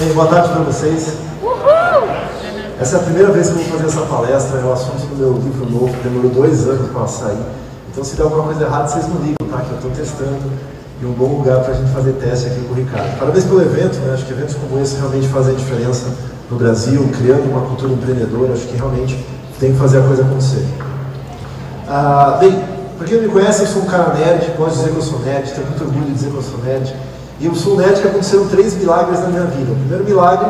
Bem, boa tarde para vocês. Essa é a primeira vez que eu vou fazer essa palestra, é o assunto do meu livro novo, que demorou 2 anos para sair. Então, se der alguma coisa errada, vocês não ligam, tá? Que eu estou testando e um bom lugar para a gente fazer teste aqui com o Ricardo. Parabéns pelo evento, né? Acho que eventos como esse realmente fazem diferença no Brasil, criando uma cultura empreendedora. Acho que realmente tem que fazer a coisa acontecer. Bem, para quem não me conhece, eu sou um cara nerd, posso dizer que eu sou nerd, tenho muito orgulho de dizer que eu sou nerd. E eu sou um nerd que aconteceram 3 milagres na minha vida. O primeiro milagre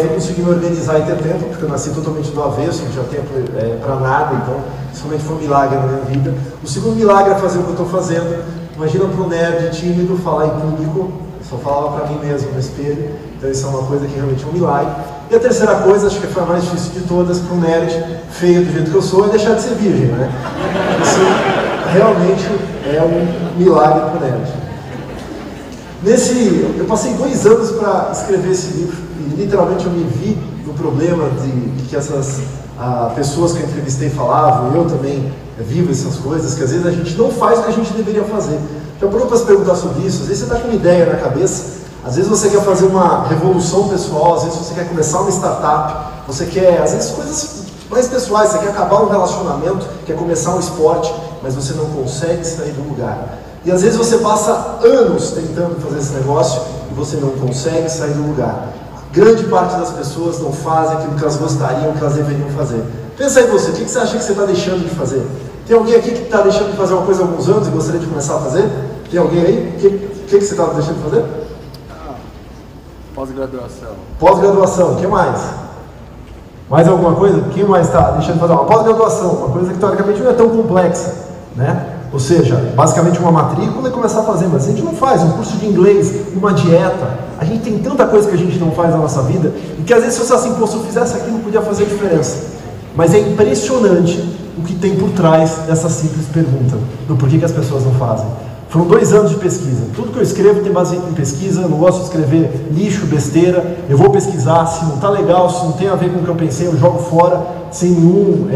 foi conseguir me organizar e ter tempo, porque eu nasci totalmente do avesso, não tinha tempo para nada, então isso realmente foi um milagre na minha vida. O segundo milagre é fazer o que eu estou fazendo. Imagina para um nerd tímido falar em público, eu só falava para mim mesmo no espelho, então isso é uma coisa que realmente é um milagre. E a terceira coisa, acho que foi a mais difícil de todas, para um nerd feio do jeito que eu sou, é deixar de ser virgem, né? Isso realmente é um milagre para o nerd. Eu passei 2 anos para escrever esse livro e literalmente eu me vi no problema de que essas pessoas que eu entrevistei falavam, eu também vivo essas coisas, que às vezes a gente não faz o que a gente deveria fazer. Já parou para se perguntar sobre isso? Às vezes você está com uma ideia na cabeça, às vezes você quer fazer uma revolução pessoal, às vezes você quer começar uma startup, você quer, às vezes, coisas mais pessoais, você quer acabar um relacionamento, quer começar um esporte, mas você não consegue sair do lugar. E às vezes você passa anos tentando fazer esse negócio e você não consegue sair do lugar. Grande parte das pessoas não fazem aquilo que elas gostariam, que elas deveriam fazer. Pensa aí você, o que você acha que você está deixando de fazer? Tem alguém aqui que está deixando de fazer uma coisa há alguns anos e gostaria de começar a fazer? Tem alguém aí? O que você está deixando de fazer? Pós-graduação. Pós-graduação, o que mais? Mais alguma coisa? Quem mais está deixando de fazer uma pós-graduação? Uma coisa que teoricamente não é tão complexa, né? Ou seja, basicamente uma matrícula e começar a fazer, mas a gente não faz um curso de inglês, uma dieta. A gente tem tanta coisa que a gente não faz na nossa vida e que às vezes se você assim, pô, se eu fizesse aquilo podia fazer diferença. Mas é impressionante o que tem por trás dessa simples pergunta, do porquê que as pessoas não fazem. Foram 2 anos de pesquisa. Tudo que eu escrevo tem base em pesquisa, eu não gosto de escrever lixo, besteira. Eu vou pesquisar, se não está legal, se não tem a ver com o que eu pensei, eu jogo fora, sem nenhum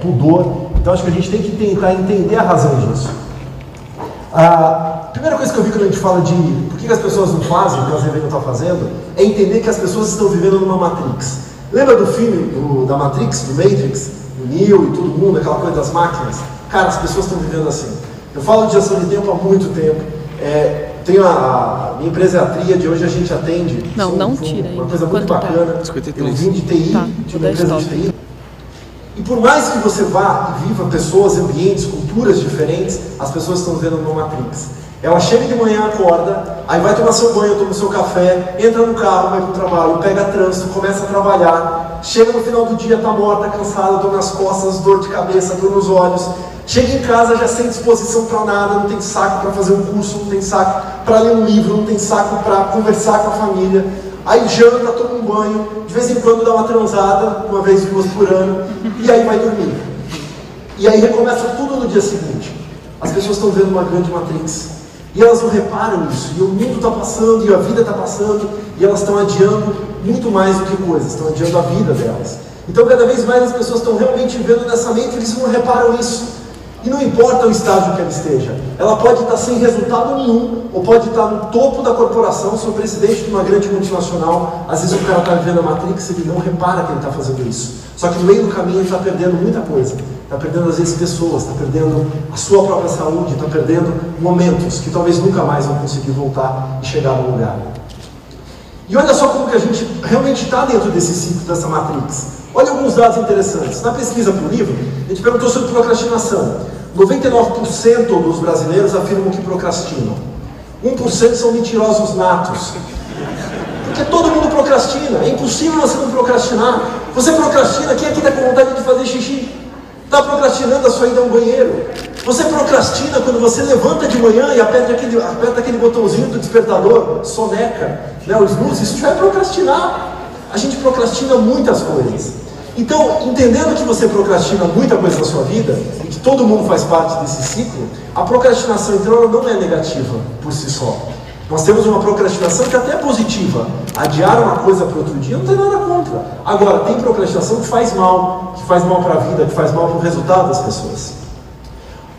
pudor. Então acho que a gente tem que tentar entender a razão disso. A primeira coisa que eu vi quando a gente fala de por que as pessoas não fazem o que elas deveriam estar fazendo, é entender que as pessoas estão vivendo numa Matrix. Lembra do filme da Matrix, do Matrix? O Neo e todo mundo, aquela coisa das máquinas? Cara, as pessoas estão vivendo assim. Eu falo de gestão de tempo há muito tempo. Tenho a minha empresa é a Tríade, hoje a gente atende. Não tira uma coisa muito bacana. Eu vim de TI, de uma empresa de TI. E por mais que você vá e viva pessoas, ambientes, culturas diferentes, as pessoas estão vivendo numa Matrix. Ela chega de manhã, acorda, aí vai tomar seu banho, toma seu café, entra no carro, vai para o trabalho, pega trânsito, começa a trabalhar, chega no final do dia, está morta, cansada, dor nas costas, dor de cabeça, dor nos olhos, chega em casa já sem disposição para nada, não tem saco para fazer um curso, não tem saco para ler um livro, não tem saco para conversar com a família. Aí janta, toma um banho, de vez em quando dá uma transada, 1 vez, 2 por ano, e aí vai dormir. E aí recomeça tudo no dia seguinte. As pessoas estão vendo uma grande matrix. E elas não reparam isso. E o mundo está passando, e a vida está passando, e elas estão adiando muito mais do que coisas, estão adiando a vida delas. Então cada vez mais as pessoas estão realmente vivendo nessa mente, eles não reparam isso. E não importa o estágio que ela esteja, ela pode estar sem resultado nenhum, ou pode estar no topo da corporação, ser o presidente de uma grande multinacional. Às vezes o cara está vivendo a Matrix e ele não repara que ele está fazendo isso. Só que no meio do caminho ele está perdendo muita coisa. Está perdendo às vezes pessoas, está perdendo a sua própria saúde, está perdendo momentos que talvez nunca mais vão conseguir voltar e chegar no lugar. E olha só como que a gente realmente está dentro desse ciclo, dessa Matrix. Olha alguns dados interessantes. Na pesquisa para o livro, a gente perguntou sobre procrastinação. 99% dos brasileiros afirmam que procrastinam. 1% são mentirosos natos. Porque todo mundo procrastina. É impossível você não procrastinar. Você procrastina, quem aqui está com vontade de fazer xixi? Está procrastinando a sua ida ao banheiro. Você procrastina quando você levanta de manhã e aperta aquele botãozinho do despertador, soneca, né, o snooze, isso já é procrastinar. A gente procrastina muitas coisas. Então, entendendo que você procrastina muita coisa na sua vida, e que todo mundo faz parte desse ciclo, a procrastinação, então, ela não é negativa por si só. Nós temos uma procrastinação que até é positiva. Adiar uma coisa para outro dia não tem nada contra. Agora, tem procrastinação que faz mal para a vida, que faz mal para o resultado das pessoas.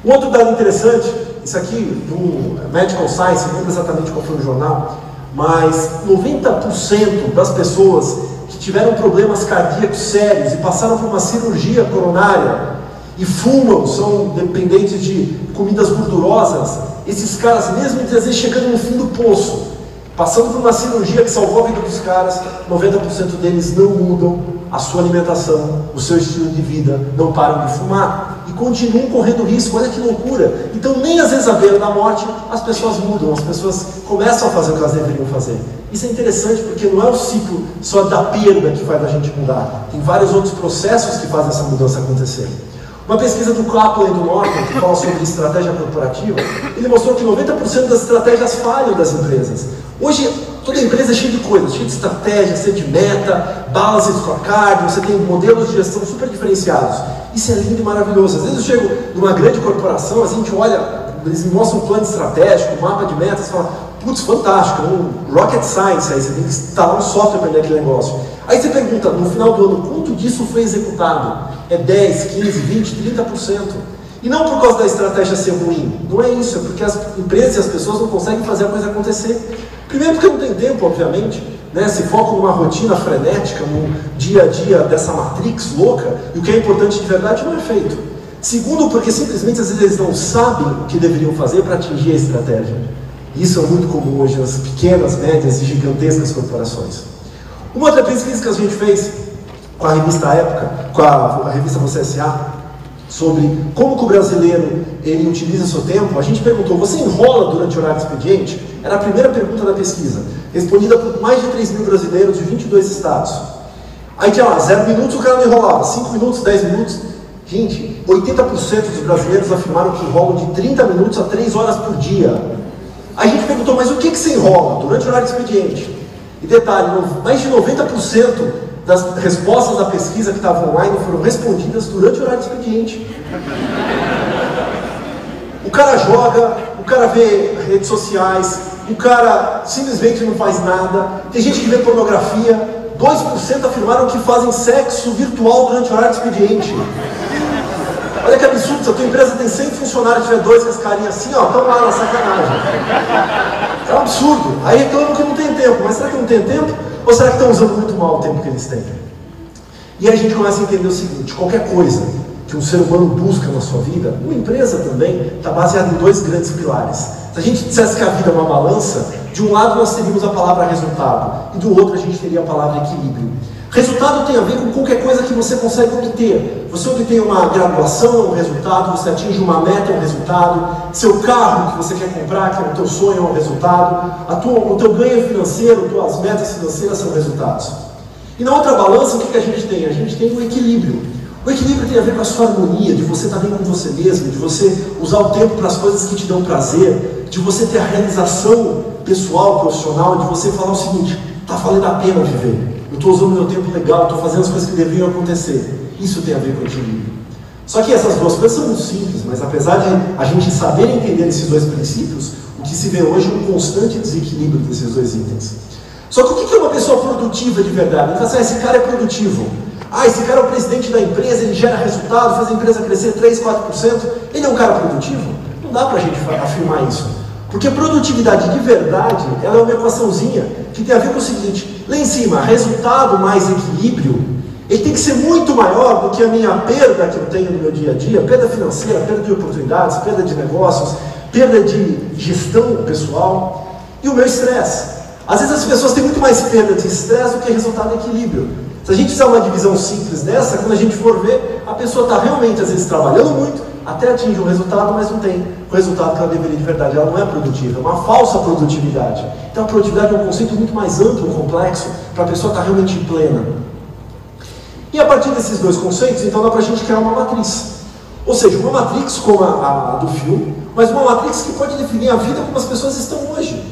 Um outro dado interessante, isso aqui do Medical Science, não lembro exatamente qual foi o jornal, mas 90% das pessoas que tiveram problemas cardíacos sérios e passaram por uma cirurgia coronária e fumam, são dependentes de comidas gordurosas, esses caras, mesmo às vezes chegando no fim do poço, passando por uma cirurgia que salvou a vida dos caras, 90% deles não mudam a sua alimentação, o seu estilo de vida, não param de fumar e continuam correndo risco. Olha que loucura! Então, nem às vezes à beira da morte, as pessoas mudam, as pessoas começam a fazer o que elas deveriam fazer. Isso é interessante porque não é o ciclo só da perda que faz a gente mudar, tem vários outros processos que fazem essa mudança acontecer. Uma pesquisa do Kaplan e do Norton, que fala sobre estratégia corporativa, ele mostrou que 90% das estratégias falham das empresas. Hoje, toda empresa é cheia de coisas, cheia de estratégia, cheia de meta, balance scorecard, você tem modelos de gestão super diferenciados. Isso é lindo e maravilhoso. Às vezes eu chego numa grande corporação, a gente olha, eles me mostram um plano estratégico, um mapa de metas, e fala, putz, fantástico, um rocket science, aí você tem que instalar um software para entender aquele negócio. Aí você pergunta, no final do ano, quanto disso foi executado? É 10, 15, 20, 30%. E não por causa da estratégia ser ruim, não é isso, é porque as empresas e as pessoas não conseguem fazer a coisa acontecer. Primeiro porque não tem tempo, obviamente, né? Se focam numa rotina frenética, no dia a dia dessa matrix louca, e o que é importante de verdade não é feito. Segundo, porque simplesmente às vezes eles não sabem o que deveriam fazer para atingir a estratégia. Isso é muito comum hoje nas pequenas, médias e gigantescas corporações. Uma outra pesquisa que a gente fez com a revista Época, com a revista Você S.A., sobre como que o brasileiro ele utiliza seu tempo, a gente perguntou, você enrola durante o horário de expediente? Era a primeira pergunta da pesquisa, respondida por mais de 3 mil brasileiros de 22 estados. Aí tinha lá, 0 minutos o cara não enrolava, 5 minutos, 10 minutos. Gente, 80% dos brasileiros afirmaram que enrolam de 30 minutos a 3 horas por dia. Aí a gente perguntou, mas o que você enrola durante o horário de expediente? E detalhe, mais de 90% das respostas da pesquisa que estavam online foram respondidas durante o horário de expediente. O cara joga, o cara vê redes sociais, o cara simplesmente não faz nada. Tem gente que vê pornografia. 2% afirmaram que fazem sexo virtual durante o horário de expediente. Olha que absurdo, se a tua empresa tem 100 funcionários e tiver 2 com as carinhas assim, ó, estão lá na sacanagem. É um absurdo. Aí reclamam que não tem tempo, mas será que não tem tempo? Ou será que estão usando muito mal o tempo que eles têm? E aí a gente começa a entender o seguinte, qualquer coisa que um ser humano busca na sua vida, uma empresa também, está baseada em 2 grandes pilares. Se a gente dissesse que a vida é uma balança, de um lado nós teríamos a palavra resultado, e do outro a gente teria a palavra equilíbrio. Resultado tem a ver com qualquer coisa que você consegue obter. Você obtém uma graduação, é um resultado, você atinge uma meta, é um resultado, seu carro que você quer comprar, que é o teu sonho, é um resultado, o teu ganho financeiro, tuas metas financeiras são resultados. E na outra balança, o que a gente tem? A gente tem o equilíbrio. O equilíbrio tem a ver com a sua harmonia, de você estar bem com você mesmo, de você usar o tempo para as coisas que te dão prazer, de você ter a realização pessoal, profissional, de você falar o seguinte, está valendo a pena viver. Eu estou usando meu tempo legal, estou fazendo as coisas que deveriam acontecer. Isso tem a ver com equilíbrio. Só que essas 2 coisas são muito simples, mas apesar de a gente saber entender esses 2 princípios, o que se vê hoje é um constante desequilíbrio desses 2 itens. Só que o que é uma pessoa produtiva de verdade? Ele fala assim, esse cara é produtivo. Esse cara é o presidente da empresa, ele gera resultado, faz a empresa crescer 3, 4%. Ele é um cara produtivo? Não dá para a gente afirmar isso. Porque produtividade de verdade, ela é uma equaçãozinha que tem a ver com o seguinte, lá em cima, resultado mais equilíbrio, ele tem que ser muito maior do que a minha perda que eu tenho no meu dia a dia, perda financeira, perda de oportunidades, perda de negócios, perda de gestão pessoal e o meu estresse. Às vezes as pessoas têm muito mais perda de estresse do que resultado de equilíbrio. Se a gente fizer uma divisão simples dessa, quando a gente for ver, a pessoa está realmente, às vezes, trabalhando muito, até atinge um resultado, mas não tem o resultado que ela deveria de verdade. Ela não é produtiva, é uma falsa produtividade. Então a produtividade é um conceito muito mais amplo e complexo para a pessoa estar realmente plena. E a partir desses 2 conceitos, então dá para a gente criar uma matriz. Ou seja, uma matrix como a do filme, mas uma matrix que pode definir a vida como as pessoas estão hoje.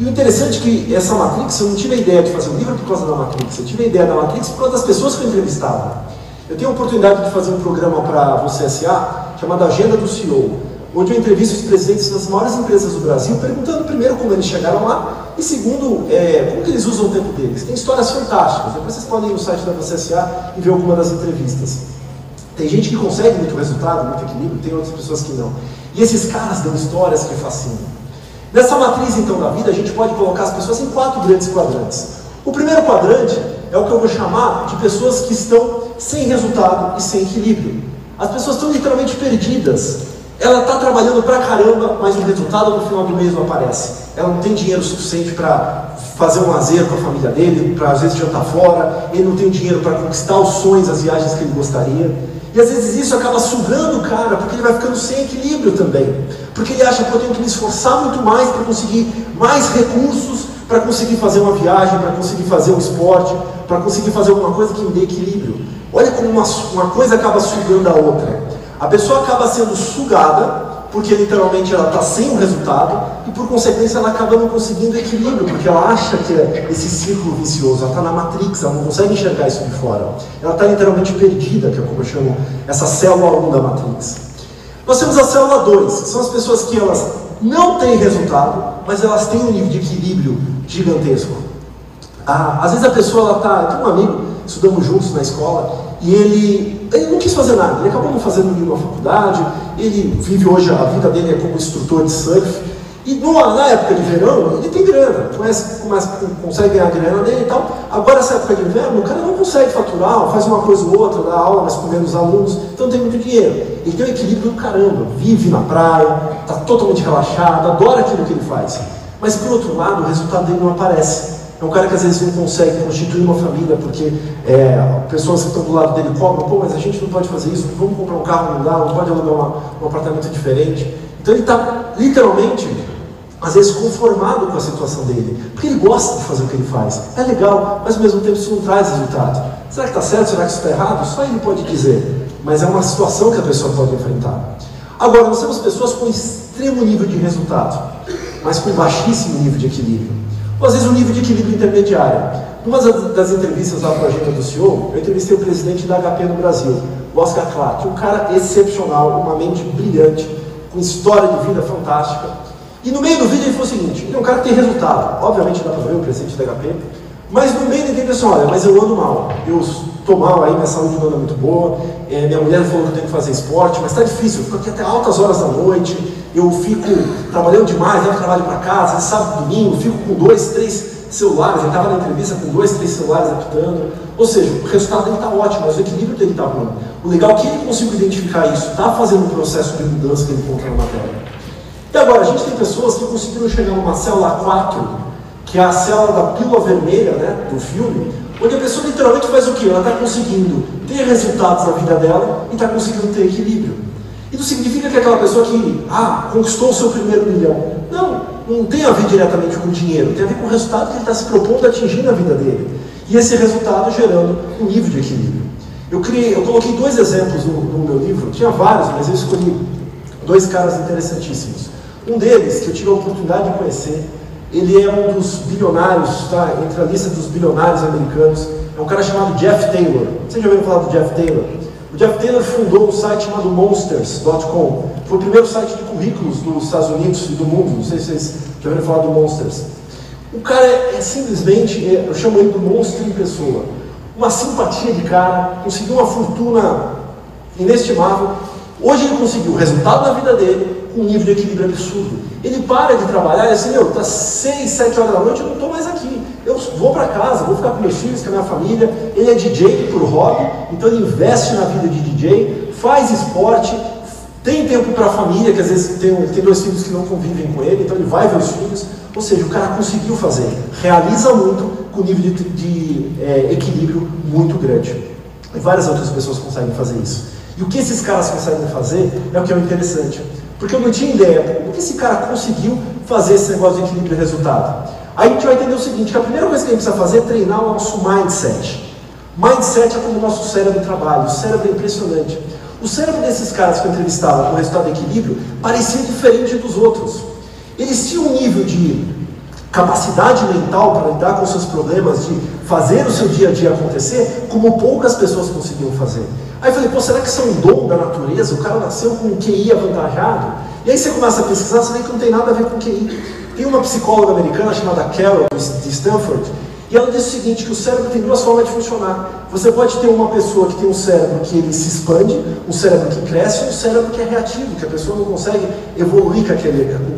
E o interessante é que essa matrix, eu não tive a ideia de fazer um livro por causa da matrix, eu tive a ideia da matrix por causa das pessoas que eu entrevistava. Eu tenho a oportunidade de fazer um programa para Você S.A. chamado Agenda do CEO, onde eu entrevisto os presidentes das maiores empresas do Brasil, perguntando primeiro como eles chegaram lá e segundo, como que eles usam o tempo deles. Tem histórias fantásticas, depois vocês podem ir no site da Você S.A. e ver alguma das entrevistas. Tem gente que consegue muito resultado, muito equilíbrio, tem outras pessoas que não. E esses caras dão histórias que fascinam. Nessa matriz, então, da vida, a gente pode colocar as pessoas em 4 grandes quadrantes. O primeiro quadrante é o que eu vou chamar de pessoas que estão sem resultado e sem equilíbrio. As pessoas estão literalmente perdidas. Ela está trabalhando pra caramba, mas o resultado no final do mês não aparece. Ela não tem dinheiro suficiente para fazer um lazer com a família dele, para às vezes jantar fora, ele não tem dinheiro para conquistar os sonhos, as viagens que ele gostaria. E às vezes isso acaba sugando o cara, porque ele vai ficando sem equilíbrio também. Porque ele acha que eu tenho que me esforçar muito mais para conseguir mais recursos, para conseguir fazer uma viagem, para conseguir fazer um esporte, para conseguir fazer alguma coisa que me dê equilíbrio. Olha como uma coisa acaba sugando a outra. A pessoa acaba sendo sugada, porque literalmente ela está sem um resultado, e por consequência ela acaba não conseguindo equilíbrio, porque ela acha que é esse círculo vicioso, ela está na Matrix, ela não consegue enxergar isso de fora. Ela está literalmente perdida, que é como eu chamo essa célula 1 da Matrix. Nós temos a célula 2, que são as pessoas que elas não têm resultado, mas elas têm um nível de equilíbrio gigantesco. Às vezes a pessoa, ela tá... Eu tenho um amigo, estudamos juntos na escola, e ele não quis fazer nada, ele acabou não fazendo nenhuma faculdade, ele vive hoje, a vida dele é como instrutor de surf, e na época de verão, ele tem grana, consegue ganhar a grana dele e tal. Agora, essa época de inverno, o cara não consegue faturar, faz uma coisa ou outra, dá aula, mas com menos alunos, então não tem muito dinheiro. Ele tem um equilíbrio do caramba, vive na praia, está totalmente relaxado, adora aquilo que ele faz. Mas, por outro lado, o resultado dele não aparece. É um cara que às vezes não consegue constituir uma família porque pessoas que estão do lado dele cobram, pô, mas a gente não pode fazer isso, vamos comprar um carro, não pode alugar um apartamento diferente. Então ele está literalmente, às vezes, conformado com a situação dele, porque ele gosta de fazer o que ele faz. É legal, mas ao mesmo tempo isso não traz resultado. Será que está certo? Será que isso está errado? Só ele pode dizer, mas é uma situação que a pessoa pode enfrentar. Agora, nós temos pessoas com extremo nível de resultado, mas com baixíssimo nível de equilíbrio. Ou às vezes um nível de equilíbrio intermediário. Numa das entrevistas lá para a agenda do CEO, eu entrevistei o presidente da HP no Brasil, o Oscar Clark, um cara excepcional, uma mente brilhante, com história de vida fantástica. E no meio do vídeo ele falou o seguinte, ele é um cara que tem resultado, obviamente dá para ver o presidente da HP, mas no meio ele entendeu assim, olha, mas eu ando mal, eu estou mal aí, minha saúde não anda muito boa, minha mulher falou que eu tenho que fazer esporte, mas está difícil, eu fico aqui até altas horas da noite, eu fico trabalhando demais, levo trabalho para casa, sábado, domingo, fico com 2, 3 celulares, ele estava na entrevista com 2, 3 celulares apitando, ou seja, o resultado dele está ótimo, mas o equilíbrio dele está ruim. O legal é que ele conseguiu identificar isso, está fazendo um processo de mudança que ele encontra na matéria. E agora, a gente tem pessoas que conseguiram chegar numa célula 4, que é a célula da pílula vermelha, né, do filme, onde a pessoa literalmente faz o quê? Ela está conseguindo ter resultados na vida dela e está conseguindo ter equilíbrio. E não significa que é aquela pessoa que, conquistou o seu primeiro milhão. Não tem a ver diretamente com o dinheiro, tem a ver com o resultado que ele está se propondo a atingir na vida dele. E esse resultado gerando um nível de equilíbrio. Eu coloquei 2 exemplos no meu livro, tinha vários, mas eu escolhi 2 caras interessantíssimos. Um deles, que eu tive a oportunidade de conhecer, ele é um dos bilionários, tá? Entre a lista dos bilionários americanos, é um cara chamado Jeff Taylor. Vocês já ouviram falar do Jeff Taylor? O Jeff Taylor fundou um site chamado Monsters.com. Foi o primeiro site de currículos dos Estados Unidos e do mundo. Não sei se vocês já ouviram falar do Monsters. O cara é simplesmente, eu chamo ele do monstro em pessoa. Uma simpatia de cara, conseguiu uma fortuna inestimável. Hoje ele conseguiu o resultado da vida dele com um nível de equilíbrio absurdo. Ele para de trabalhar e assim, tá 6, 7 horas da noite, eu não estou mais aqui. Eu vou para casa, vou ficar com meus filhos, com a minha família. Ele é DJ por hobby, então ele investe na vida de DJ, faz esporte, tem tempo para a família, que às vezes tem 2 filhos que não convivem com ele, então ele vai ver os filhos. Ou seja, o cara conseguiu fazer, realiza muito com nível de equilíbrio muito grande. E várias outras pessoas conseguem fazer isso. E o que esses caras conseguem fazer é o que é interessante. Porque eu não tinha ideia do que esse cara conseguiu fazer esse negócio de equilíbrio e resultado. Aí a gente vai entender o seguinte, que a primeira coisa que a gente precisa fazer é treinar o nosso mindset. Mindset é como o nosso cérebro trabalha, o cérebro é impressionante. O cérebro desses caras que eu entrevistava com o resultado de equilíbrio parecia diferente dos outros. Eles tinham um nível de capacidade mental para lidar com os seus problemas, de fazer o seu dia a dia acontecer, como poucas pessoas conseguiam fazer. Aí eu falei, pô, será que isso é um dom da natureza? O cara nasceu com um QI avantajado? E aí você começa a pesquisar, você vê que não tem nada a ver com QI. Tem uma psicóloga americana chamada Carol, de Stanford, E ela diz o seguinte, que o cérebro tem duas formas de funcionar. Você pode ter uma pessoa que tem um cérebro que ele se expande, um cérebro que cresce e um cérebro que é reativo, que a pessoa não consegue evoluir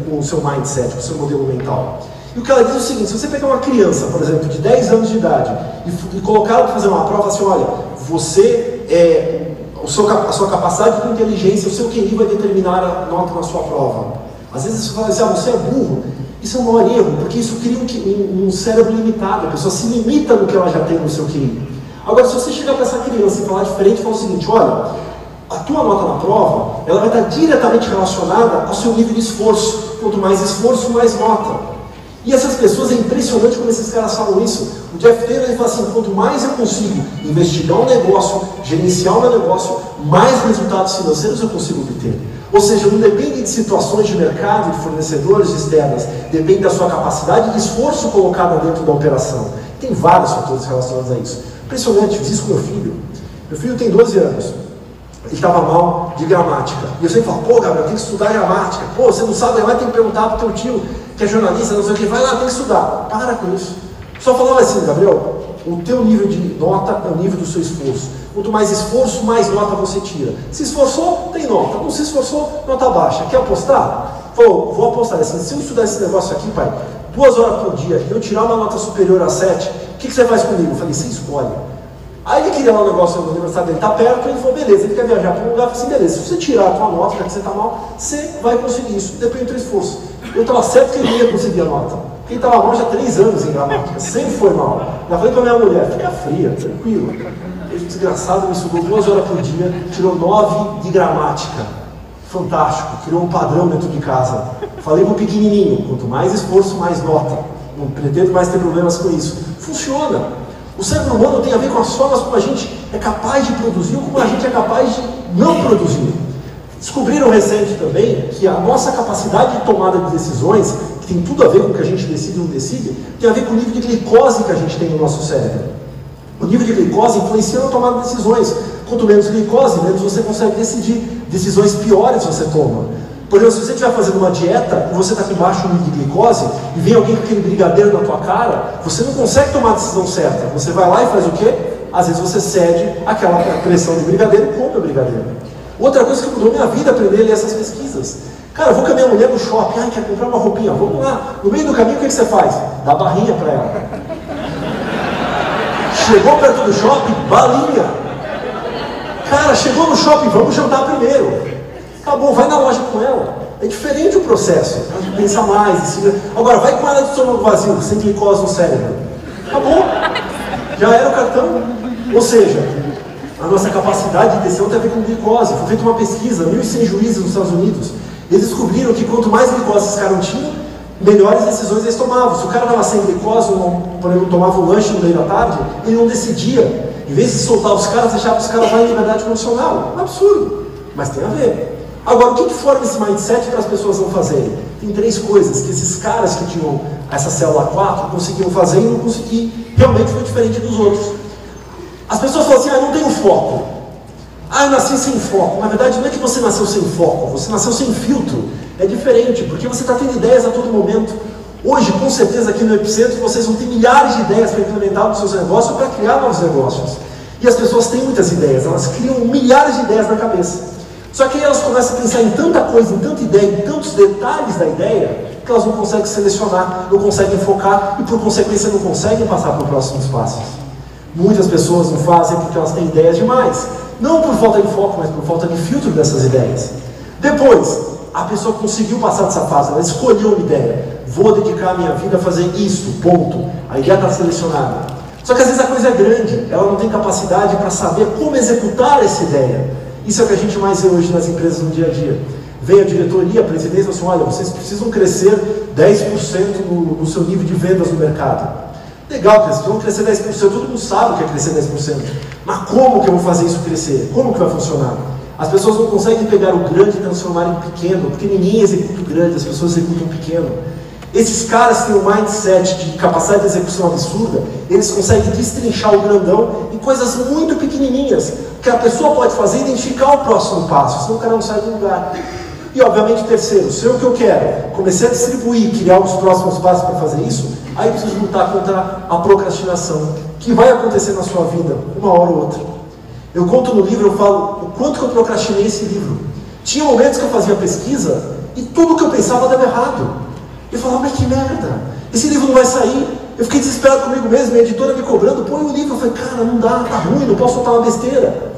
com o seu mindset, com o seu modelo mental. E o que ela diz é o seguinte, se você pegar uma criança, por exemplo, de 10 anos de idade, e colocar ela para fazer uma prova, assim, olha, a sua capacidade de inteligência, o seu QI vai determinar a nota na sua prova. Às vezes você fala assim, você é burro. Isso é um maior erro, porque isso cria um cérebro limitado, a pessoa se limita no que ela já tem no seu QI. Agora, se você chegar para essa criança e falar diferente, falar o seguinte, olha, a tua nota na prova, ela vai estar diretamente relacionada ao seu nível de esforço. Quanto mais esforço, mais nota. E essas pessoas, é impressionante como esses caras falam isso. O Jeff Taylor ele fala assim, quanto mais eu consigo investigar um negócio, gerenciar o meu negócio, mais resultados financeiros eu consigo obter. Ou seja, não depende de situações de mercado, de fornecedores externas, depende da sua capacidade de esforço colocada dentro da operação. Tem vários fatores relacionados a isso. Impressionante, fiz isso com meu filho. Meu filho tem 12 anos. Ele estava mal de gramática. E eu sempre falo, pô, Gabriel, tem que estudar gramática. Pô, você não sabe gramática, tem que perguntar para o teu tio, que é jornalista, não sei o que. Vai lá, tem que estudar. Para com isso. Só falava assim, Gabriel, o teu nível de nota é o nível do seu esforço. Quanto mais esforço, mais nota você tira. Se esforçou, tem nota. Não se esforçou, nota baixa. Quer apostar? Vou apostar. Assim, se eu estudar esse negócio aqui, pai, 2 horas por dia, e eu tirar uma nota superior a 7, o que você faz comigo? Eu falei, você escolhe. Aí ele queria lá um negócio no aniversário dele, tá perto, ele falou, beleza, ele quer viajar para um lugar, eu falei assim, beleza, se você tirar a tua nota, já que você tá mal, você vai conseguir isso, depende do teu esforço. Eu estava certo que ele ia conseguir a nota. Ele estava mal já 3 anos em gramática, sempre foi mal. Já falei para minha mulher, fica fria, tranquilo. Ele desgraçado me estudou 2 horas por dia, tirou 9 de gramática. Fantástico, criou um padrão dentro de casa. Falei pro pequenininho, quanto mais esforço, mais nota. Não pretendo mais ter problemas com isso. Funciona. O cérebro humano tem a ver com as formas como a gente é capaz de produzir ou como a gente é capaz de não produzir. Descobriram recente também que a nossa capacidade de tomada de decisões, que tem tudo a ver com o que a gente decide ou não decide, tem a ver com o nível de glicose que a gente tem no nosso cérebro. O nível de glicose influencia na tomada de decisões. Quanto menos glicose, menos você consegue decidir. Decisões piores você toma. Por exemplo, se você estiver fazendo uma dieta e você está com baixo nível de glicose e vem alguém com aquele brigadeiro na tua cara, você não consegue tomar a decisão certa. Você vai lá e faz o quê? Às vezes você cede àquela pressão de brigadeiro e come o brigadeiro. Outra coisa que mudou minha vida é aprender a ler essas pesquisas. Cara, eu vou com a minha mulher no shopping, quer comprar uma roupinha, vamos lá. No meio do caminho, o que você faz? Dá barrinha para ela. Chegou perto do shopping, balinha. Cara, chegou no shopping, vamos jantar primeiro. Acabou, vai na loja com ela. É diferente o processo. A gente pensa mais. Agora, vai com ela de estômago vazio, sem glicose no cérebro. Acabou. Já era o cartão. Ou seja, a nossa capacidade de decisão tem a ver com glicose. Foi feita uma pesquisa, 1.100 juízes nos Estados Unidos. Eles descobriram que quanto mais glicose esses caras tinham, melhores decisões eles tomavam. Se o cara estava sem glicose, por exemplo, tomava um lanche no meio da tarde, ele não decidia. Em vez de soltar os caras, deixava os caras lá em liberdade condicional. Um absurdo. Mas tem a ver. Agora, o que forma esse mindset para as pessoas não fazerem? Tem 3 coisas que esses caras que tinham essa célula 4 conseguiam fazer e não conseguiam. Realmente foi diferente dos outros. As pessoas falam assim, eu não tenho foco. Eu nasci sem foco. Na verdade, não é que você nasceu sem foco, você nasceu sem filtro. É diferente, porque você está tendo ideias a todo momento. Hoje, com certeza, aqui no Epicentro, vocês vão ter milhares de ideias para implementar nos seus negócios, para criar novos negócios. E as pessoas têm muitas ideias, elas criam milhares de ideias na cabeça. Só que aí elas começam a pensar em tanta coisa, em tanta ideia, em tantos detalhes da ideia, que elas não conseguem selecionar, não conseguem focar e, por consequência, não conseguem passar para os próximos passos. Muitas pessoas não fazem porque elas têm ideias demais. Não por falta de foco, mas por falta de filtro dessas ideias. Depois, a pessoa conseguiu passar dessa fase, ela escolheu uma ideia. Vou dedicar a minha vida a fazer isso, ponto. A ideia está selecionada. Só que às vezes a coisa é grande, ela não tem capacidade para saber como executar essa ideia. Isso é o que a gente mais vê hoje nas empresas no dia a dia. Vem a diretoria, a presidência e fala assim, olha, vocês precisam crescer 10% no seu nível de vendas no mercado. Legal, vocês vão crescer 10%, todo mundo sabe o que é crescer 10%. Mas como que eu vou fazer isso crescer? Como que vai funcionar? As pessoas não conseguem pegar o grande e transformar em pequeno, porque ninguém executa o grande, as pessoas executam o pequeno. Esses caras têm um mindset de capacidade de execução absurda, eles conseguem destrinchar o grandão em coisas muito pequenininhas, que a pessoa pode fazer e identificar o próximo passo, senão o cara não sai do lugar. E, obviamente, terceiro, sei o que eu quero, comecei a distribuir, criar os próximos passos para fazer isso, aí preciso lutar contra a procrastinação, que vai acontecer na sua vida, uma hora ou outra. Eu conto no livro, eu falo o quanto que eu procrastinei esse livro. Tinha momentos que eu fazia pesquisa e tudo que eu pensava dava errado. Eu falava, mas que merda, esse livro não vai sair. Eu fiquei desesperado comigo mesmo, minha editora me cobrando, põe o livro. Eu falei, cara, não dá, tá ruim, não posso soltar uma besteira.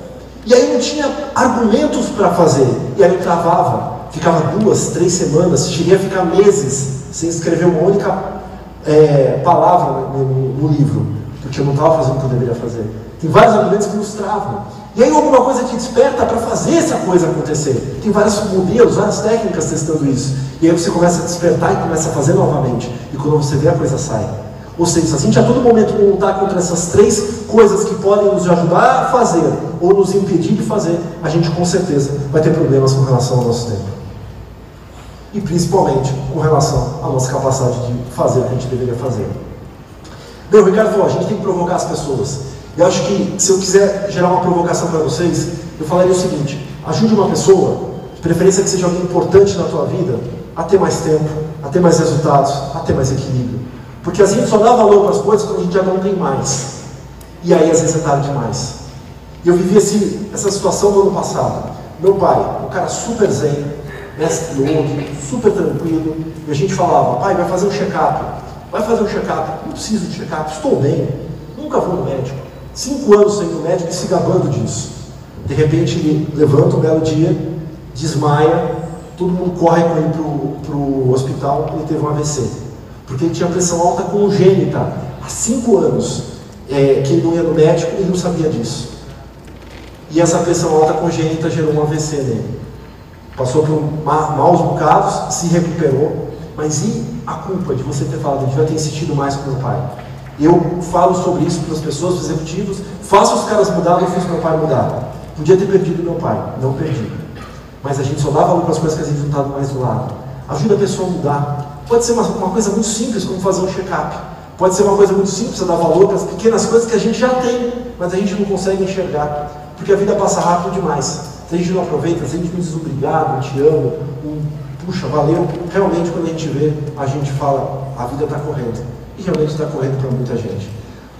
E aí não tinha argumentos para fazer, e aí eu travava. Ficava 2, 3 semanas, cheguei a ficar meses sem escrever uma única palavra no livro, porque eu não estava fazendo o que eu deveria fazer. Tem vários argumentos que nos travam. E aí alguma coisa te desperta para fazer essa coisa acontecer. Tem vários modelos, várias técnicas testando isso. E aí você começa a despertar e começa a fazer novamente. E quando você vê, a coisa sai. Ou seja, se a gente a todo momento lutar contra essas 3 coisas que podem nos ajudar a fazer ou nos impedir de fazer, a gente com certeza vai ter problemas com relação ao nosso tempo. E principalmente com relação à nossa capacidade de fazer o que a gente deveria fazer. Bem, o Ricardo falou, a gente tem que provocar as pessoas. Eu acho que, se eu quiser gerar uma provocação para vocês, eu falaria o seguinte: ajude uma pessoa, de preferência que seja alguém importante na tua vida, a ter mais tempo, a ter mais resultados, a ter mais equilíbrio. Porque a gente só dá valor para as coisas quando a gente já não tem mais. E aí, às vezes, é tarde demais. E eu vivi essa situação no ano passado. Meu pai, um cara super zen, mestre yogi, super tranquilo, e a gente falava, pai, vai fazer um check-up. Vai fazer um check-up. Não preciso de check-up, estou bem. Nunca vou no médico. 5 anos sem ir no médico e se gabando disso. De repente ele levanta um belo dia, desmaia, todo mundo corre com ele para o hospital, ele teve um AVC. Porque ele tinha pressão alta congênita há 5 anos que ele não ia no médico e ele não sabia disso. E essa pressão alta congênita gerou um AVC nele. Passou por maus bocados, se recuperou, mas e a culpa de você ter falado, eu devia ter insistido mais com meu pai? Eu falo sobre isso para as pessoas, para os executivos, faço os caras mudar, eu fiz meu pai mudar. Podia ter perdido meu pai, não perdi. Mas a gente só dá valor para as coisas que a gente não está mais do lado. Ajuda a pessoa a mudar. Pode ser uma coisa muito simples, como fazer um check-up. Pode ser uma coisa muito simples, a dar valor para as pequenas coisas que a gente já tem, mas a gente não consegue enxergar. Porque a vida passa rápido demais. Se a gente não aproveita, se a gente não diz obrigado, te amo, puxa, valeu. Realmente, quando a gente vê, a gente fala, a vida está correndo. E realmente está correndo para muita gente.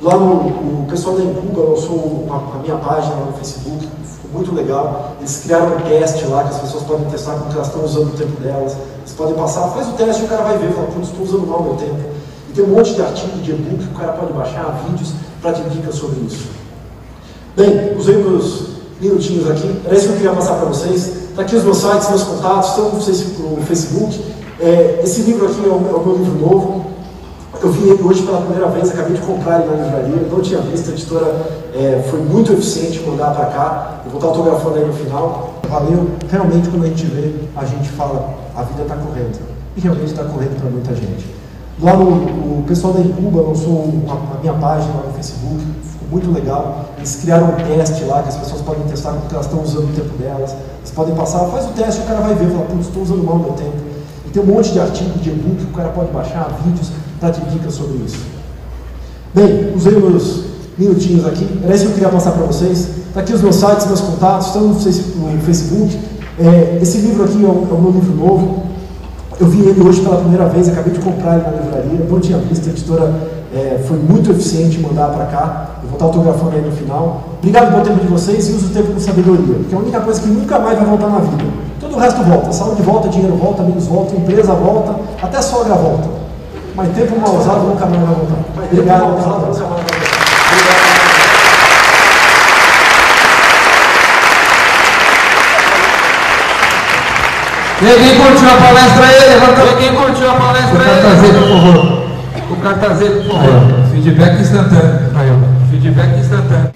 Lá o pessoal da Incuba lançou a minha página lá no Facebook, ficou muito legal. Eles criaram um teste lá, que as pessoas podem testar como elas estão usando o tempo delas. Eles podem passar, faz o teste e o cara vai ver, fala, putz, estou usando mal o meu tempo. E tem um monte de artigo de e-book que o cara pode baixar, vídeos, para te dicas sobre isso. Bem, usei meus minutinhos aqui, era isso que eu queria passar para vocês. Está aqui os meus sites, meus contatos, estão no Facebook. Esse livro aqui é o meu livro novo. Eu vi ele hoje pela primeira vez, acabei de comprar ele na livraria, não tinha visto, a editora foi muito eficiente em mandar para cá. Eu vou estar autografando aí no final. Valeu, realmente quando a gente vê, a gente fala, a vida está correndo. E realmente está correndo para muita gente. Lá o pessoal da Incuba lançou a minha página lá no Facebook, ficou muito legal. Eles criaram um teste lá, que as pessoas podem testar porque elas estão usando o tempo delas. Eles podem passar, faz o teste, o cara vai ver, fala, putz, estou usando mal o meu tempo. E tem um monte de artigo de e-book que o cara pode baixar, vídeos, para te dicas sobre isso. Bem, usei meus minutinhos aqui, era isso que eu queria passar para vocês. Está aqui os meus sites, meus contatos, estão no Facebook. Esse livro aqui é o meu livro novo. Eu vi ele hoje pela primeira vez, acabei de comprar ele na livraria, não tinha visto, a editora foi muito eficiente em mandar para cá. Eu vou estar autografando aí no final. Obrigado pelo tempo de vocês e use o tempo com sabedoria, porque é a única coisa que nunca mais vai voltar na vida. Todo o resto volta, saúde volta, dinheiro volta, amigos voltam, empresa volta, até a sogra volta. Mas tempo mal usado nunca mais vai voltar. Obrigado. Quem curtiu a palestra aí? Levanta. Quem curtiu a palestra aí? O cartazeiro, por favor. O cartazeiro, por favor. Feedback instantâneo. Aí, ó. Feedback instantâneo.